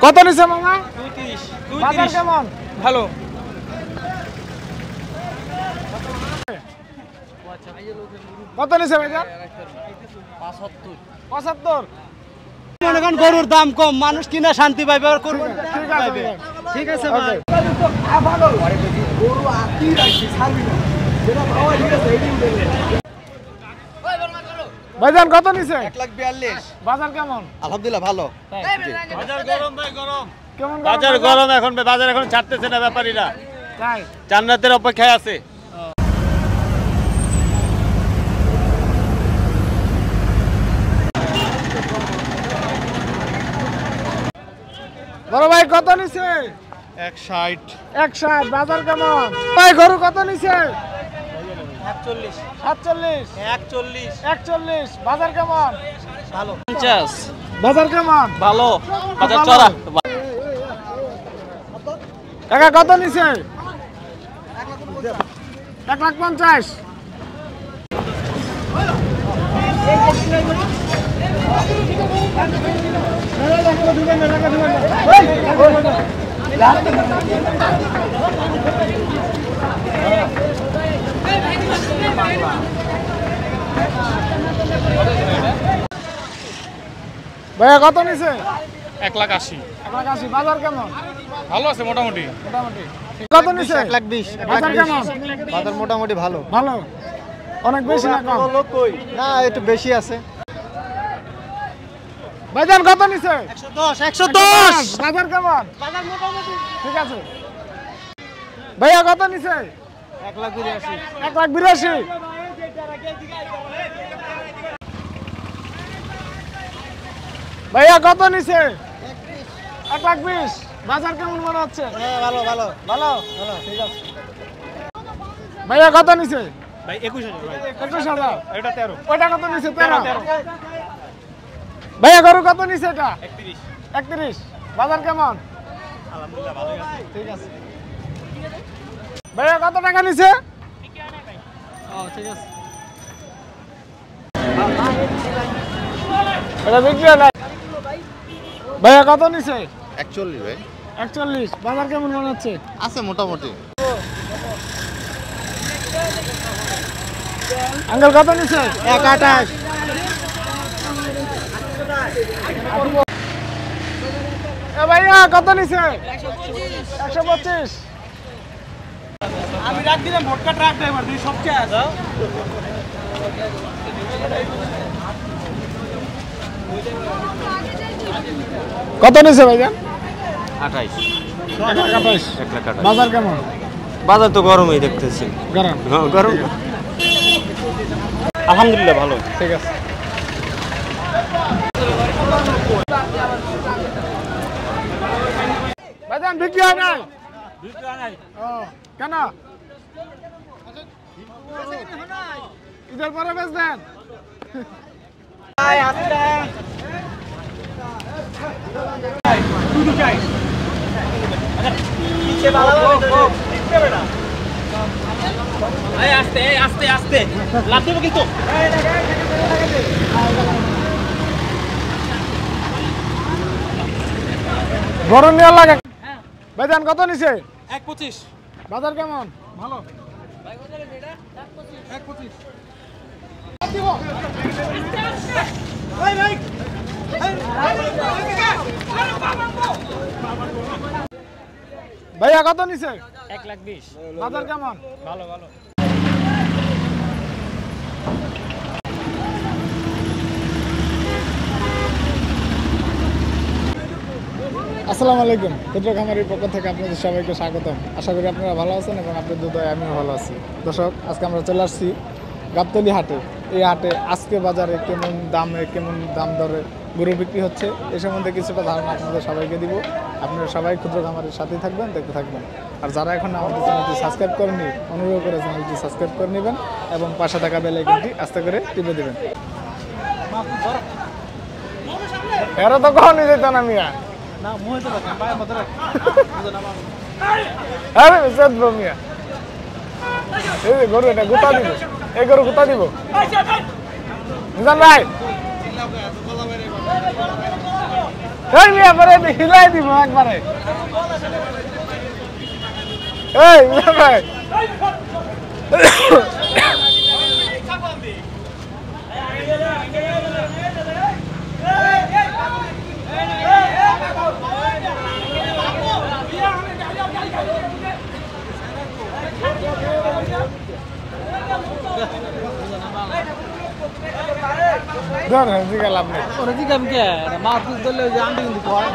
কত নিছে মামা? 32। বাজার কেমন? ভালো। কত নিছে ভাইজান? 75। 75। মনে করেন গরুর দাম কম, মানুষ কিনা শান্তি পাইবে আর করবে। ঠিক আছে ভাই। গরু আকি রাখছি ছাড়বি না। যেটা খাওয়া ঠিক আছে এইদিন দেবে। ভাইজান কত নিছে? 1,42,000। বাজার কেমন? আলহামদুলিল্লাহ ভালো। বাজার গরম ভাই, গরম। কেমন বাজার গরম এখন, বাজার এখন ছাড়তেছে না ব্যাপারীরা। তাই জান্নাতের অপেক্ষায় আছে। বড় ভাই কত নিছে? 160। 160। বাজার কেমন? ভাই গরু কত নিছে? 41। 47। 41। 41। বাজার কেমন? ভালো। 50। বাজার কেমন? ভালো। বাজার চড়া। টাকা কত নিছে? 1,50,000। ভাইয়া কত নিছে? 1,80,000। 1,80,000। বাজার কেমন? ভালো আছে মোটামুটি। কত নিছে? 1,20,000। বাজার কেমন? বাজার মোটামুটি ভালো। ভালো। অনেক বেশি না কম? না, একটু বেশি আছে। ভাইজান কত নিছে? 110। 110। বাজার কেমন? বাজার মোটামুটি ঠিক আছে। ভাইয়া কত নিছে? 1,82,000। 1,82,000। ভাইয়া কত নিছে? 1,20,000। বাজার কেমন মনে হচ্ছে? হ্যাঁ, ভালো ভালো ভালো ভালো। ঠিক আছে। ভাইয়া কত নিছে? ভাই 21,000 ভাই। 21,000। এটা 13। ওইটা কত নিছে? 13। ভাইয়া গরু কত নিছে এটা? 31। 31। বাজার কেমন? আলহামদুলিল্লাহ ভালোই আছে। ঠিক আছে। ভাইয়া কত টাকা নিছে? ঠিক আছে। এটা বিক্রি হয় নাই। ভাইয়া কত নিছে? 41 ভাই। 41। বাজার কেমন মনে হচ্ছে? আছে মোটামুটি। আঙ্কেল কত নিছে? 1,28। এ ভাইয়া কত নিছে? 125। আমি রাখ দিলাম ভটকা ট্রাক ড্রাইভার, তুই সবচেয়ে আছে। কত নিছে ভাইয়া? 28। 1,28,000। 1,28,000। বাজার কেমন? বাজার তো গরমই দেখতেছি। গরম। হ্যাঁ, গরম। আলহামদুলিল্লাহ ভালো। ঠিক আছে। ভাইজান বিক্রি হয় নাই? ও কেন? ঈদের পরে বেচবেন? আস্তে আস্তে আস্তে লাভ দেবো কিন্তু। গরম নেওয়ার লাগে। ভাইজান কত নিছে? 1,25। বাজার কেমন? ভালো। ভাইয়া কত নিছে? 1,20,000। বাজার কেমন? ভালো ভালো। আসসালামু আলাইকুম। ক্ষুদ্র খামারির পক্ষ থেকে আপনাদের সবাইকে স্বাগতম। আশা করি আপনারা ভালো আছেন এবং আপনাদের দুধয় আমিও ভালো আছি। দর্শক, আজকে আমরা চলে আসছি গাবতলী হাটে। এই হাটে আজকে বাজারে কেমন দাম দরে গরু বিক্রি হচ্ছে এ সম্বন্ধে কিছুটা ধারণা আপনাদের সবাইকে দিব। আপনারা সবাই ক্ষুদ্র খামারের সাথেই থাকবেন, দেখতে থাকবেন। আর যারা এখন আমাদের চ্যানেলটি সাবস্ক্রাইব করেনি, অনুরোধ করে চ্যানেলটি সাবস্ক্রাইব করে নেবেন এবং পাশে থাকা বেল আইকনটি আস্তে করে টিপে দেবেন। এরা তো কখনই যেত না মিয়া। না, মুহে তো রাখ, পায়ের মধ্যে রাখ। আরে সেদ মিয়া, এই যে গরু এটা গুতা দিব, এই গরু গুতা দিব। মিজান ভাই এই মিয়া পরে হিলাই দিব একবারে। এই মিয়া ভাই ধর জিগা লাভ নেই। ওরা কি কাম কে মাছ পিস ধরলে যে আন্টি কিন্তু কয়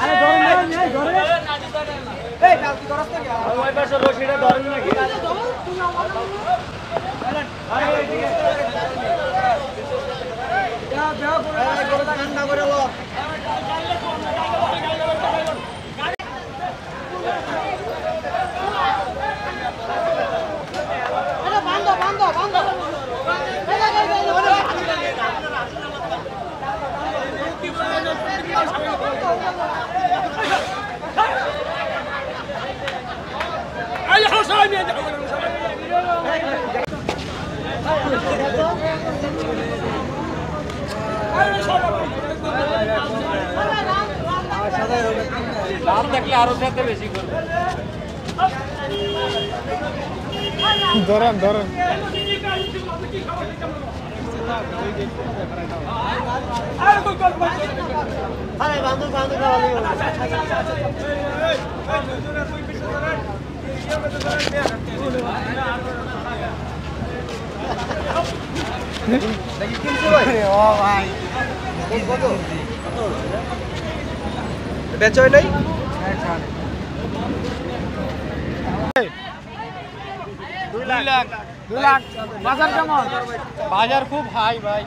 আরে ধরে না ধরে এই কাল কি করছ না ওই পাশে রশিটা ধরেন নাকি আরে এদিকে যা যা করে ঠান্ডা করে লো আরে বন্ধ বন্ধ বন্ধ দাম দেখলে আরো খেতে বেশি করবে ধরেন ধরেন আরে বান্ধব বান্ধব খাওয়ালি দেখি কিনছো ভাই ও ভাই কত বেচই নাই 2 লাখ বাজার কেমন? বাজার খুব হাই ভাই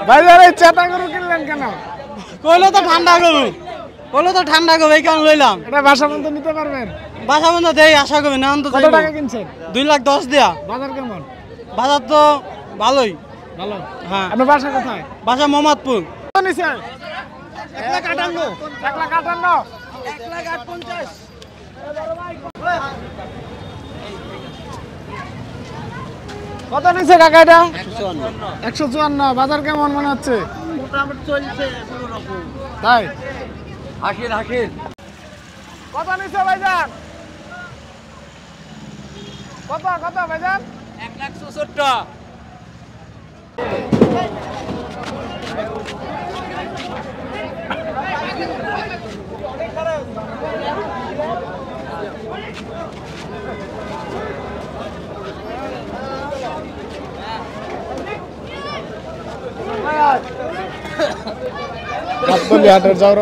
ভাই যারা চেতা গরু কিনলেন কেন? কইলো তো ঠান্ডা গরু এই কারণে লইলাম এটা ভাষা বন্ধ নিতে পারবেন? বাসা বন্ধ দেই আশা করি না অন্তত কত টাকা কিনছেন? 2,10,000 দিয়া বাজার কেমন? বাজার তো ভালোই ভালো। হ্যাঁ আপনার বাসা কোথায়? বাসা মোহাম্মদপুর কত নিছে? 1,58 1,58,000 1,58,000 কত নিছে কাকা এটা? 154। বাজার কেমন মনে হচ্ছে? মোটামুটি চলছে কোনো রকম তাই হাসির কত নিছে ভাইজান? কত ভাইজান? 1,76,000 গাবতলী হাটের যাওয়ার